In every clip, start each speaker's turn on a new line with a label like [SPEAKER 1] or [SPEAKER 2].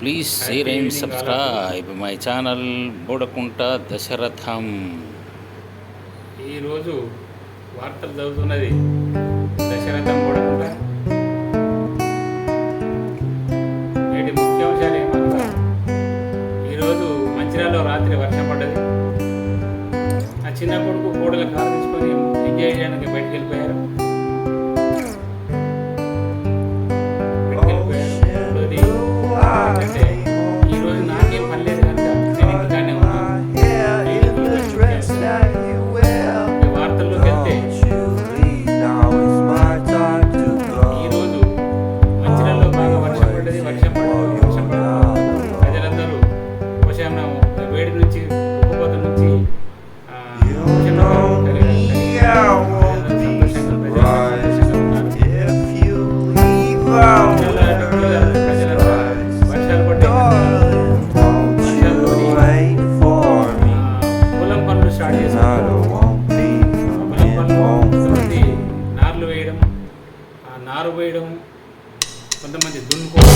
[SPEAKER 1] Please share and subscribe my channel Bodakunta Dasaratham.
[SPEAKER 2] ఈరోజు వార్తలు చదువుతున్నది దశరథం బోడకుంట. నేటి ముఖ్యాంశాలు ఏమనగా, ఈరోజు మంచిర్యాలలో రాత్రి వర్షం పడ్డది. ఆ చిన్న కొడుకు కోడల కారు తీసుకొని ఎంజాయ్ చేయడానికి బయటకు వెళ్ళిపోయారు. అంటే ఈరోజు నాకేం పని లేదు కనుక నేను ఇంటికానే ఉన్నాను. వార్తల్లోకి వెళ్తే, ఈరోజు మంచిర్యాలలో బాగా వర్షం పడ్డది. వర్షం పడ్డది ప్రజలందరూ ఉపశమనం, వేడి నుంచి, ఉక్కుపోత నుంచి నార్లు వేయడం, నారు వేయడం, కొంతమంది దున్నుకోవడం.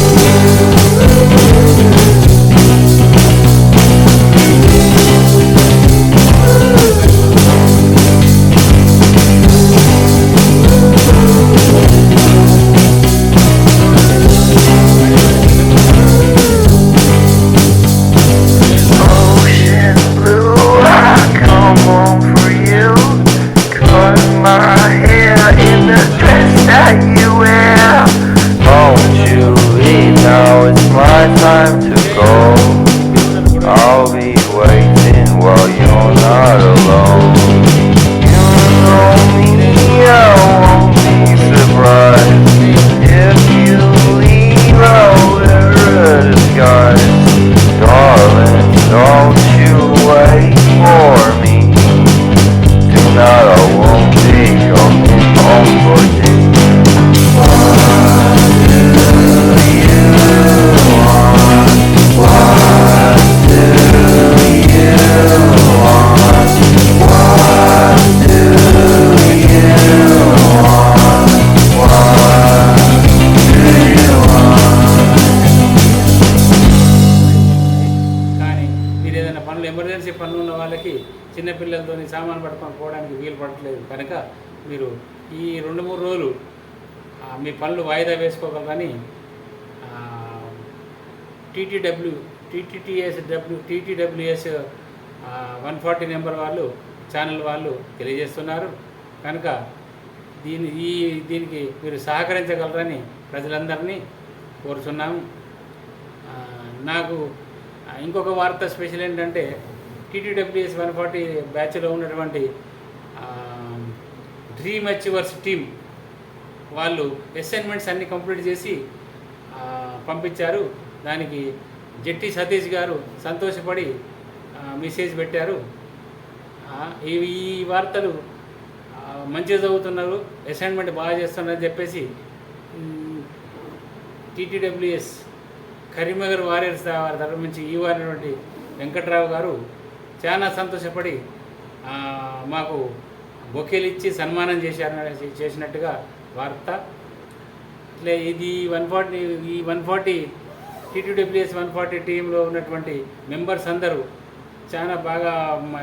[SPEAKER 3] Time to go. I'll be waiting while you're not alone. You know me, I won't be surprised if you leave out a disguise. Darling, don't you wait for me. Tonight I won't be coming home for dinner.
[SPEAKER 2] Emergency పనులు ఉన్న వాళ్ళకి చిన్నపిల్లలతో సామాను పట్టుకొని పోవడానికి వీలు పడట్లేదు కనుక మీరు ఈ 2-3 రోజులు మీ పనులు వాయిదా వేసుకోగలరని టీటీడబ్ల్యూఎస్ 140 నెంబర్ వాళ్ళు, ఛానల్ వాళ్ళు తెలియజేస్తున్నారు. కనుక దీనికి మీరు సహకరించగలరని ప్రజలందరినీ కోరుచున్నాము. నాకు ఇంకొక వార్త స్పెషల్ ఏంటంటే, టీటీడబ్ల్యూఎస్ 140 బ్యాచ్లో ఉన్నటువంటి డ్రీమ్ అచీవర్స్ టీమ్ వాళ్ళు అసైన్మెంట్స్ అన్నీ కంప్లీట్ చేసి పంపించారు. దానికి జట్టి సతీష్ గారు సంతోషపడి మెసేజ్ పెట్టారు. ఈ వార్తలు మంచిగా చదువుతున్నారు, అసైన్మెంట్ బాగా చేస్తున్నారని చెప్పేసి టీటీడబ్ల్యూఎస్ కరీంనగర్ వారియర్స్ వారి తరఫు నుంచి ఈ వారినటువంటి వెంకట్రావు గారు చాలా సంతోషపడి మాకు బొకేలు ఇచ్చి సన్మానం చేసినట్టుగా వార్త. ఇట్లా ఇది 140 టీటీడబ్ల్యూఎస్ 140 టీంలో ఉన్నటువంటి మెంబర్స్ అందరూ చాలా బాగా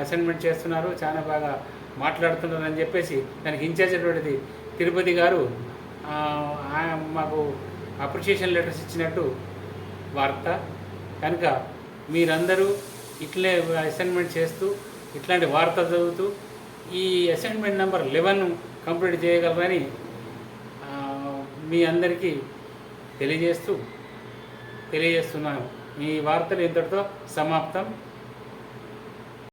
[SPEAKER 2] అసైన్మెంట్ చేస్తున్నారు, చాలా బాగా మాట్లాడుతున్నారు అని చెప్పేసి దానికి ఇన్ఛార్జ్ అయినటువంటిది తిరుపతి గారు మాకు అప్రిషియేషన్ లెటర్స్ ఇచ్చినట్టు వార్త. కనుక మీరందరూ ఇట్లే అసైన్మెంట్ చేస్తూ, ఇట్లాంటి వార్త చదువుతూ ఈ అసైన్మెంట్ నెంబర్ 11 కంప్లీట్ చేయగలరని మీ అందరికీ తెలియజేస్తున్నాను. ఈ వార్తలు ఇంతటితో సమాప్తం.